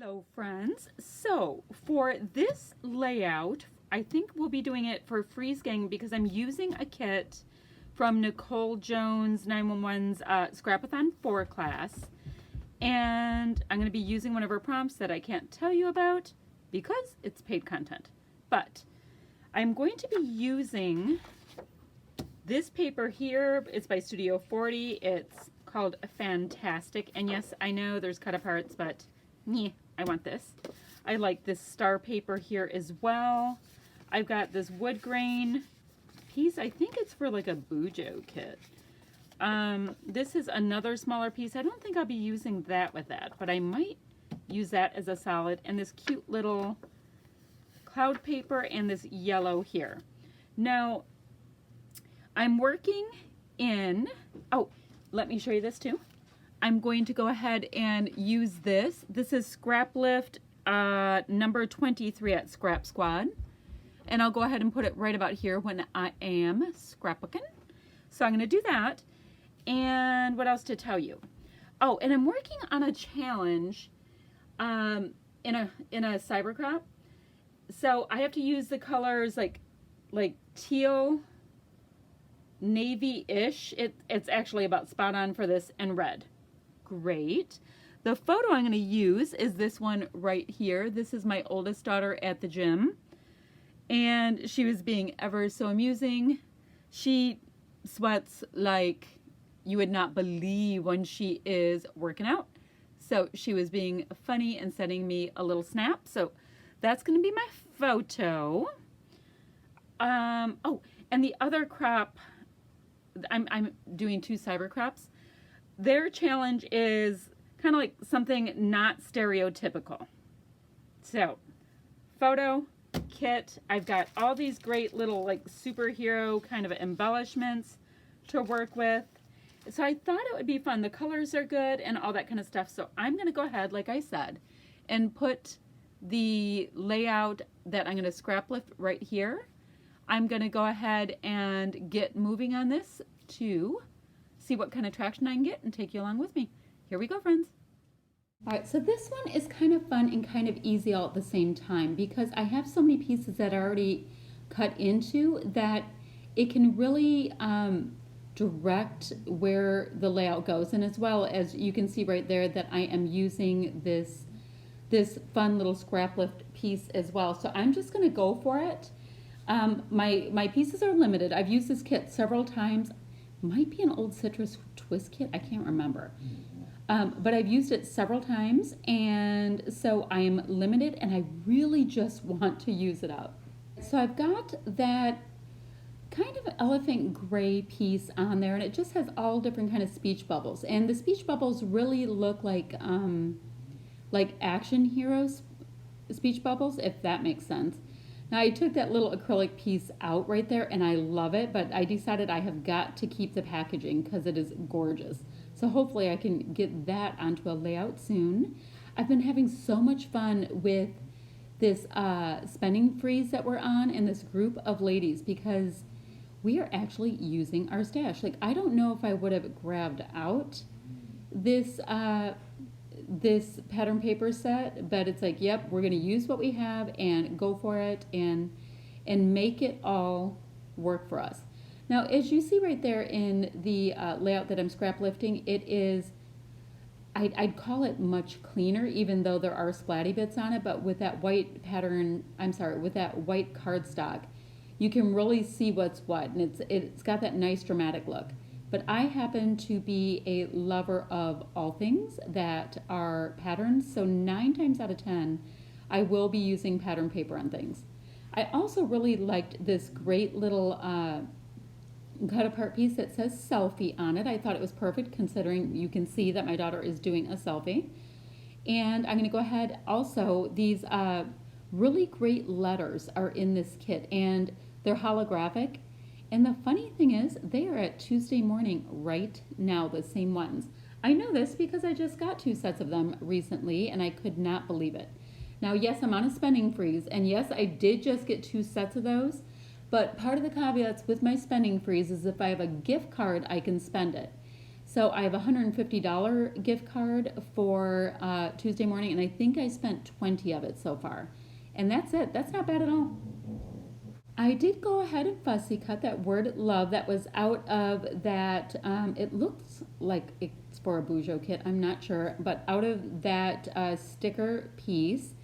Hello friends. So for this layout, I think we'll be doing it for Freeze Gang because I'm using a kit from NicoleJones 911's Scrap-A-Thon 4 class. And I'm going to be using one of her prompts that I can't tell you about because it's paid content. But I'm going to be using this paper here. It's by Studio 40. It's called Fantastic. And yes, I know there's cut aparts, but I want this. I like this star paper here as well. I've got this wood grain piece. I think it's for like a Bujo kit. This is another smaller piece. I don't think I'll be using that with that, but I might use that as a solid. And this cute little cloud paper and this yellow here. Now, I'm working in, oh, let me show you this too. I'm going to go ahead and use this. This is Scrap Lift number 23 at Scrap Squad. And I'll go ahead and put it right about here when I am scrapbooking. So I'm going to do that. And what else to tell you? Oh, and I'm working on a challenge in a cybercrop. So I have to use the colors like teal, navy-ish. It's actually about spot on for this, and red. Great. The photo I'm going to use is this one right here. This is my oldest daughter at the gym, and she was being ever so amusing. She sweats like you would not believe when she is working out. So she was being funny and sending me a little snap. So that's going to be my photo. Oh, and the other crop, I'm doing two cyber crops. Their challenge is kind of like something not stereotypical. So, photo, kit, I've got all these great little like superhero kind of embellishments to work with. So I thought it would be fun. The colors are good and all that kind of stuff. So I'm going to go ahead, like I said, and put the layout that I'm going to scrap lift right here. I'm going to go ahead and get moving on this to see what kind of traction I can get and take you along with me. Here we go, friends. All right, so this one is kind of fun and kind of easy all at the same time because I have so many pieces that are already cut into that it can really direct where the layout goes. And as well as you can see right there that I am using this fun little scrap lift piece as well. So I'm just going to go for it. My pieces are limited. I've used this kit several times. Might be an old citrus twist kit. I can't remember. But I've used it several times, and so I am limited, and I really just want to use it up. So I've got that kind of elephant gray piece on there, and it just has all different kind of speech bubbles. And the speech bubbles really look like action heroes speech bubbles, if that makes sense. Now I took that little acrylic piece out right there and I love it, but I decided I have got to keep the packaging because it is gorgeous. So hopefully I can get that onto a layout soon. I've been having so much fun with this spending freeze that we're on and this group of ladies because we are actually using our stash. Like I don't know if I would have grabbed out this pattern paper set, but it's like, yep, we're going to use what we have and go for it and make it all work for us. Now, as you see right there in the layout that I'm scrap lifting, it is, I'd call it much cleaner, even though there are splatty bits on it, but with that white pattern, with that white cardstock, you can really see what's what, and it's got that nice dramatic look. But I happen to be a lover of all things that are patterns, so 9 times out of 10, I will be using pattern paper on things. I also really liked this great little cut apart piece that says selfie on it. I thought it was perfect considering you can see that my daughter is doing a selfie. And I'm gonna go ahead, also, these really great letters are in this kit and they're holographic. And the funny thing is, they are at Tuesday morning right now, the same ones. I know this because I just got 2 sets of them recently, and I could not believe it. Now, yes, I'm on a spending freeze, and yes, I did just get 2 sets of those, but part of the caveats with my spending freeze is if I have a gift card, I can spend it. So I have a $150 gift card for Tuesday morning, and I think I spent 20 of it so far. And that's it. That's not bad at all. I did go ahead and fussy cut that word love that was out of that, it looks like it's for a Bujo kit, I'm not sure, but out of that sticker piece,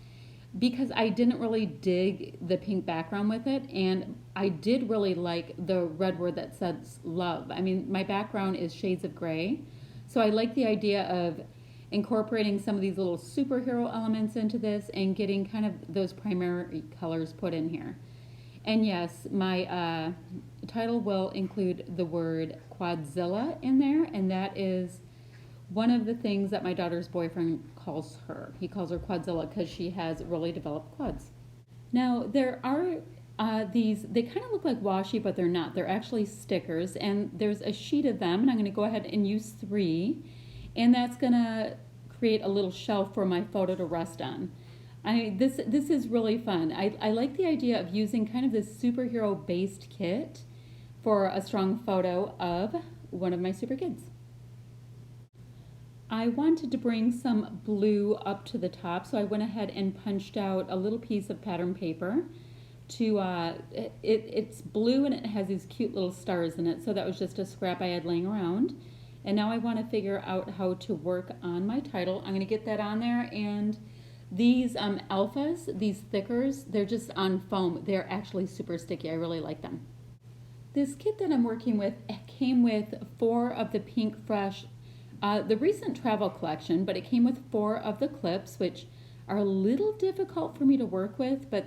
because I didn't really dig the pink background with it, and I did really like the red word that says love. I mean, my background is shades of gray, so I like the idea of incorporating some of these little superhero elements into this and getting kind of those primary colors put in here. And yes, my title will include the word Quadzilla in there, and that is one of the things that my daughter's boyfriend calls her. He calls her Quadzilla because she has really developed quads. Now, there are these, they kind of look like washi, but they're not. They're actually stickers, and there's a sheet of them, and I'm going to go ahead and use 3, and that's going to create a little shelf for my photo to rest on. This is really fun. I like the idea of using kind of this superhero-based kit for a strong photo of one of my super kids. I wanted to bring some blue up to the top, so I went ahead and punched out a little piece of pattern paper to, it's blue and it has these cute little stars in it, so that was just a scrap I had laying around. And now I want to figure out how to work on my title. I'm going to get that on there, and these alphas, these thickers, they're just on foam. They're actually super sticky. I really like them. This kit that I'm working with came with 4 of the Pink Fresh, the recent travel collection, but it came with 4 of the clips, which are a little difficult for me to work with, but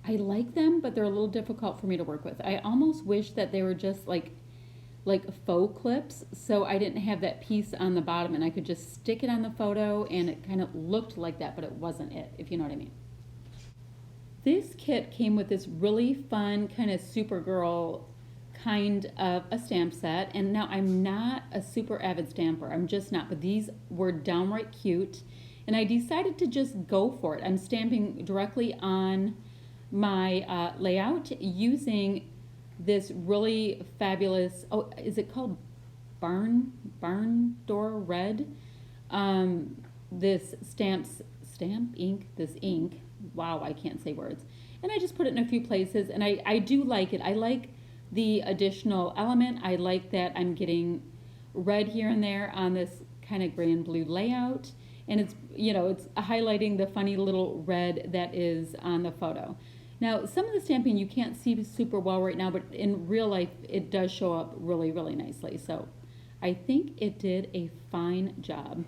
I like them, but they're a little difficult for me to work with. I almost wish that they were just like faux clips, so I didn't have that piece on the bottom and I could just stick it on the photo and it kind of looked like that, but it wasn't it, if you know what I mean. This kit came with this really fun kind of Supergirl kind of a stamp set, and now I'm not a super avid stamper, I'm just not, but these were downright cute and I decided to just go for it. I'm stamping directly on my layout using this really fabulous, oh, is it called barn door red? This stamp ink, this ink, wow, I can't say words. And I just put it in a few places, and I do like it. I like the additional element. I like that I'm getting red here and there on this kind of gray and blue layout, and it's, you know, it's highlighting the funny little red that is on the photo. Now, some of the stamping you can't see super well right now, but in real life, it does show up really, really nicely. So I think it did a fine job.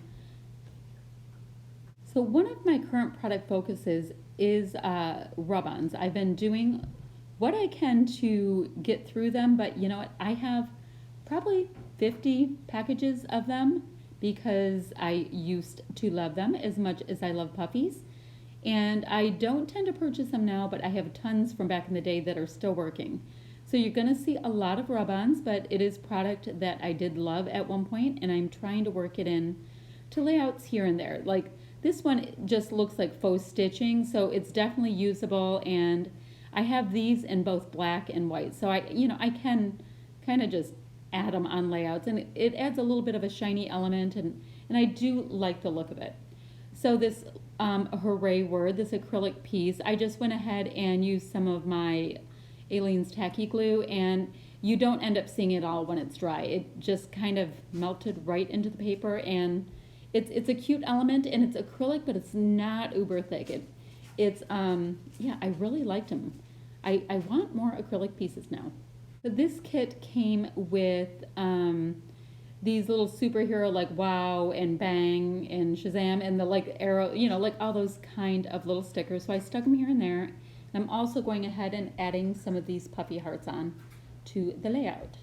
So one of my current product focuses is rub-ons. I've been doing what I can to get through them, but you know what? I have probably 50 packages of them because I used to love them as much as I love puppies. And I don't tend to purchase them now, but I have tons from back in the day that are still working. So you're going to see a lot of rub-ons, but it is product that I did love at one point, and I'm trying to work it in to layouts here and there. Like this one just looks like faux stitching, so it's definitely usable, and I have these in both black and white. So I can kind of just add them on layouts, and it adds a little bit of a shiny element, and I do like the look of it. So this hooray word, this acrylic piece, I just went ahead and used some of my Aleene's tacky glue, and you don't end up seeing it all when it's dry. It just kind of melted right into the paper, and it's a cute element, and it's acrylic, but it's not uber thick. It's yeah, I really liked them. I want more acrylic pieces now. But this kit came with these little superhero like wow and bang and Shazam and the like arrow, you know, like all those kind of little stickers. So I stuck them here and there. And I'm also going ahead and adding some of these puppy hearts on to the layout.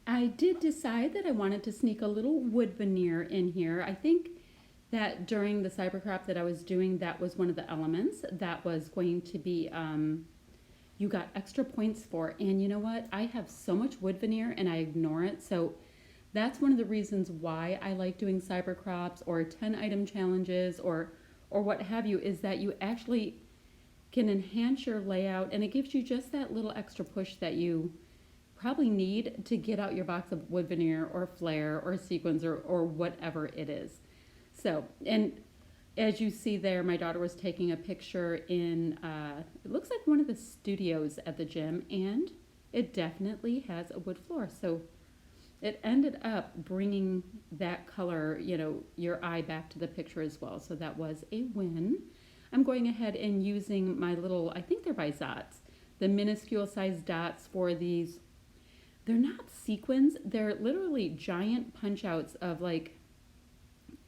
I did decide that I wanted to sneak a little wood veneer in here. I think that during the cybercraft that I was doing, that was one of the elements that was going to be you got extra points for. And you know what? I have so much wood veneer and I ignore it. So that's one of the reasons why I like doing cybercrafts or 10 item challenges or what have you, is that you actually can enhance your layout, and it gives you just that little extra push that you probably need to get out your box of wood veneer or flare or sequins or whatever it is. So, and as you see there, my daughter was taking a picture in, it looks like one of the studios at the gym, and it definitely has a wood floor. So it ended up bringing that color, you know, your eye back to the picture as well. So that was a win. I'm going ahead and using my little, I think they're by Zots, the minuscule size dots for these. They're not sequins. They're literally giant punch outs of like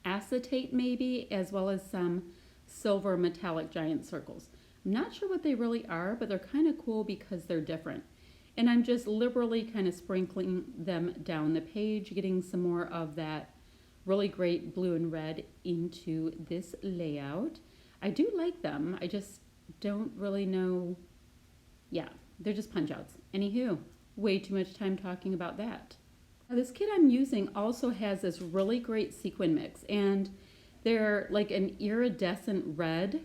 acetate maybe, as well as some silver metallic giant circles. I'm not sure what they really are, but they're kind of cool because they're different. And I'm just liberally kind of sprinkling them down the page, getting some more of that really great blue and red into this layout. I do like them. I just don't really know. Yeah, they're just punch outs. Anywho, way too much time talking about that. Now, this kit I'm using also has this really great sequin mix, and they're like an iridescent red.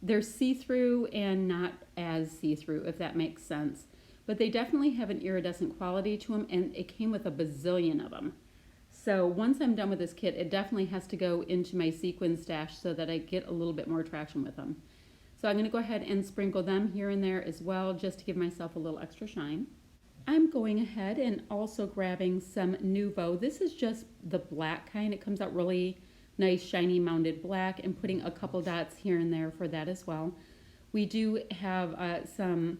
They're see-through and not as see-through, if that makes sense. But they definitely have an iridescent quality to them, and it came with a bazillion of them. So once I'm done with this kit, it definitely has to go into my sequin stash so that I get a little bit more traction with them. So I'm going to go ahead and sprinkle them here and there as well, just to give myself a little extra shine. I'm going ahead and also grabbing some Nuvo. This is just the black kind. It comes out really nice, shiny, mounded black, and putting a couple dots here and there for that as well. We do have some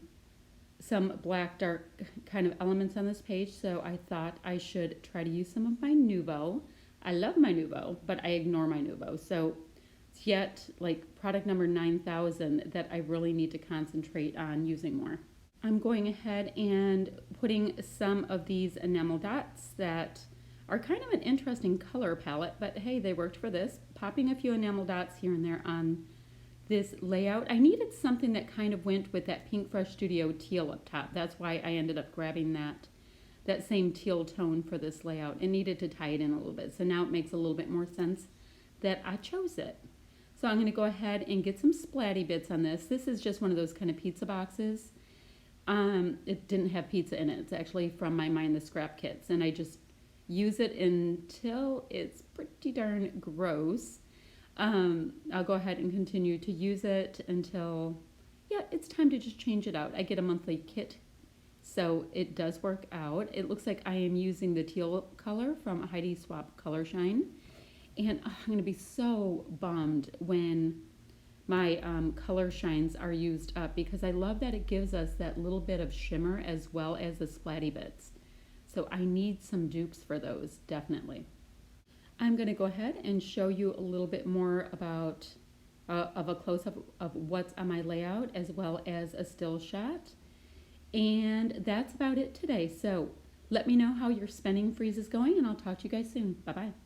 black, dark kind of elements on this page, so I thought I should try to use some of my Nuvo. I love my Nuvo, but I ignore my Nuvo. So it's yet like product number 9000 that I really need to concentrate on using more. I'm going ahead and putting some of these enamel dots that are kind of an interesting color palette, but hey, they worked for this. Popping a few enamel dots here and there on this layout. I needed something that kind of went with that Pink Fresh Studio teal up top. That's why I ended up grabbing that same teal tone for this layout. It needed to tie it in a little bit. So now it makes a little bit more sense that I chose it. So I'm going to go ahead and get some splatty bits on this. This is just one of those kind of pizza boxes. It didn't have pizza in it. It's actually from my Mind the Scrap kits, and I just use it until it's pretty darn gross. I'll go ahead and continue to use it until, yeah, it's time to just change it out. I get a monthly kit, so it does work out. It looks like I am using the teal color from Heidi Swapp Color Shine, and I'm going to be so bummed when my color shines are used up, because I love that it gives us that little bit of shimmer as well as the splatty bits. So I need some dupes for those, definitely. I'm going to go ahead and show you a little bit more about of a close-up of what's on my layout, as well as a still shot. And that's about it today. So let me know how your spinning freeze is going, and I'll talk to you guys soon. Bye-bye.